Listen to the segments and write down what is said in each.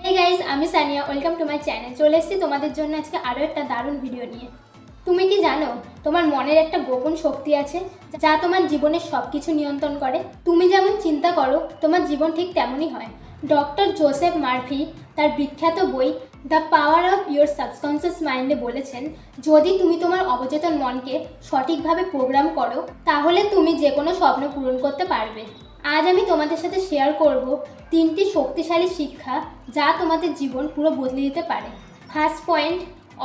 Hey guys, আমি Sania. Welcome to my channel. চলে এসেছি তোমাদের জন্য আজকে আরও একটা দারুণ ভিডিও নিয়ে। তুমি কি জানো তোমার মনের একটা গোপন শক্তি আছে যা তোমার জীবনের সব কিছু নিয়ন্ত্রণ করে? তুমি যেমন চিন্তা করো তোমার জীবন ঠিক তেমনই হয়। ডক্টর জোসেফ মার্ফি তার বিখ্যাত বই the power of your subconscious মাইন্ডে বলেছেন, যদি তুমি তোমার অবচেতন মনকে সঠিকভাবে প্রোগ্রাম করো তাহলে তুমি যে কোনো স্বপ্ন পূরণ করতে পারবে। আজ আমি তোমাদের সাথে শেয়ার করব 3টি শক্তিশালী শিক্ষা যা তোমাদের জীবন পুরো বদলে দিতে পারে। ফার্স্ট পয়েন্ট,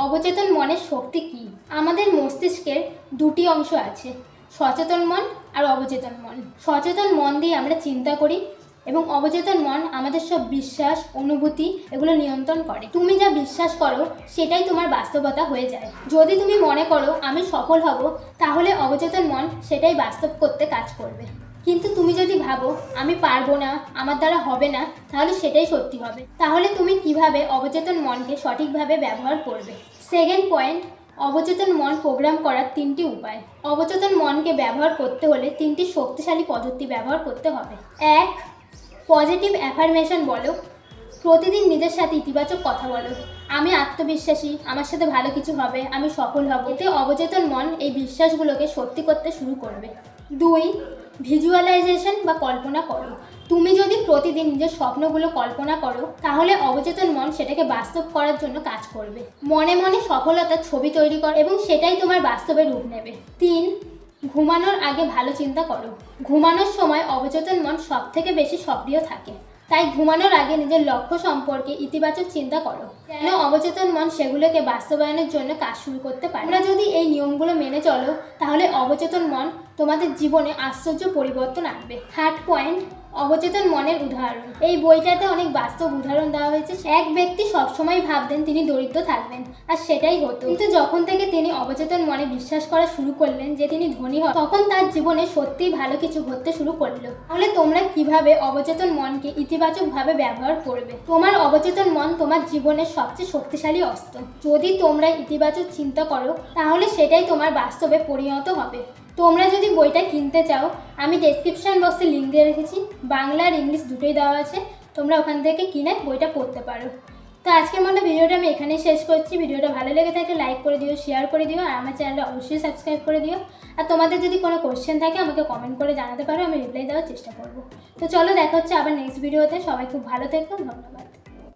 অবচেতন মনের শক্তি কী? আমাদের মস্তিষ্কের দুটি অংশ আছে, সচেতন মন আর অবচেতন মন। সচেতন মন দিয়ে আমরা চিন্তা করি এবং অবচেতন মন আমাদের সব বিশ্বাস, অনুভূতি এগুলো নিয়ন্ত্রণ করে। তুমি যা বিশ্বাস করো সেটাই তোমার বাস্তবতা হয়ে যায়। যদি তুমি মনে করো আমি সফল হব, তাহলে অবচেতন মন সেটাই বাস্তব করতে কাজ করবে। কিন্তু তুমি যদি ভাবো আমি পারবো না, আমার দ্বারা হবে না, তাহলে সেটাই সত্যি হবে। তাহলে তুমি কিভাবে অবচেতন মনকে সঠিকভাবে ব্যবহার করবে? সেকেন্ড পয়েন্ট, অবচেতন মন প্রোগ্রাম করার 3টি উপায়। অবচেতন মনকে ব্যবহার করতে হলে 3টি শক্তিশালী পদ্ধতি ব্যবহার করতে হবে। 1, পজিটিভ অ্যাফার্মেশন বলো। প্রতিদিন নিজের সাথে ইতিবাচক কথা বলো। আমি আত্মবিশ্বাসী, আমার সাথে ভালো কিছু হবে, আমি সফল হব। এতে অবচেতন মন এই বিশ্বাসগুলোকে সত্যি করতে শুরু করবে। 2, ভিজুয়ালাইজেশন বা কল্পনা করো। তুমি যদি প্রতিদিন নিজের স্বপ্নগুলো কল্পনা করো তাহলে অবচেতন মন সেটাকে বাস্তব করার জন্য কাজ করবে। মনে মনে সফলতার ছবি তৈরি করো এবং সেটাই তোমার বাস্তবে রূপ নেবে। 3, ঘুমানোর আগে ভালো চিন্তা করো। ঘুমানোর সময় অবচেতন মন সবথেকে বেশি সক্রিয় থাকে, তাই ঘুমানোর আগে নিজের লক্ষ্য সম্পর্কে ইতিবাচক চিন্তা করো, যেন অবচেতন মন সেগুলোকে বাস্তবায়নের জন্য কাজ শুরু করতে পারে। তোমরা যদি এই নিয়মগুলো মেনে চলো তাহলে অবচেতন মন তোমাদের জীবনে আশ্চর্য পরিবর্তন আনবে। থার্ড পয়েন্ট, অবচেতন মনের উদাহরণ। এই বইটাতে অনেক বাস্তব উদাহরণ দেওয়া হয়েছে। এক ব্যক্তি সবসময় ভাবতেন তিনি দরিদ্র থাকবেন, আর সেটাই হতো। কিন্তু যখন থেকে তিনি অবচেতন মনে বিশ্বাস করা শুরু করলেন যে তিনি ধনী হন, তখন তার জীবনে সত্যিই ভালো কিছু ঘটতে শুরু করলো। তাহলে তোমরা কিভাবে অবচেতন মনকে ইতিবাচকভাবে ব্যবহার করবে? তোমার অবচেতন মন তোমার জীবনের সবচেয়ে শক্তিশালী অস্ত্র। যদি তোমরা ইতিবাচক চিন্তা করো তাহলে সেটাই তোমার বাস্তবে পরিণত হবে। তোমরা যদি বইটা কিনতে চাও, আমি ডেসক্রিপশন বক্সে লিঙ্ক দিয়ে রেখেছি, বাংলা আর ইংলিশ দুটোই দেওয়া আছে, তোমরা ওখান থেকে কিনে বইটা পড়তে পারো। তো আজকের মতো ভিডিওটা আমি এখানেই শেষ করছি। ভিডিওটা ভালো লেগে থাকলে লাইক করে দিও, শেয়ার করে দিও, আর আমার চ্যানেলটা অবশ্যই সাবস্ক্রাইব করে দিও। আর তোমাদের যদি কোনো কোশ্চেন থাকে আমাকে কমেন্ট করে জানাতে পারো, আমি রিপ্লাই দেওয়ার চেষ্টা করবো। তো চলো, দেখা হচ্ছে আবার নেক্সট ভিডিওতে। সবাই খুব ভালো থেকো, ধন্যবাদ।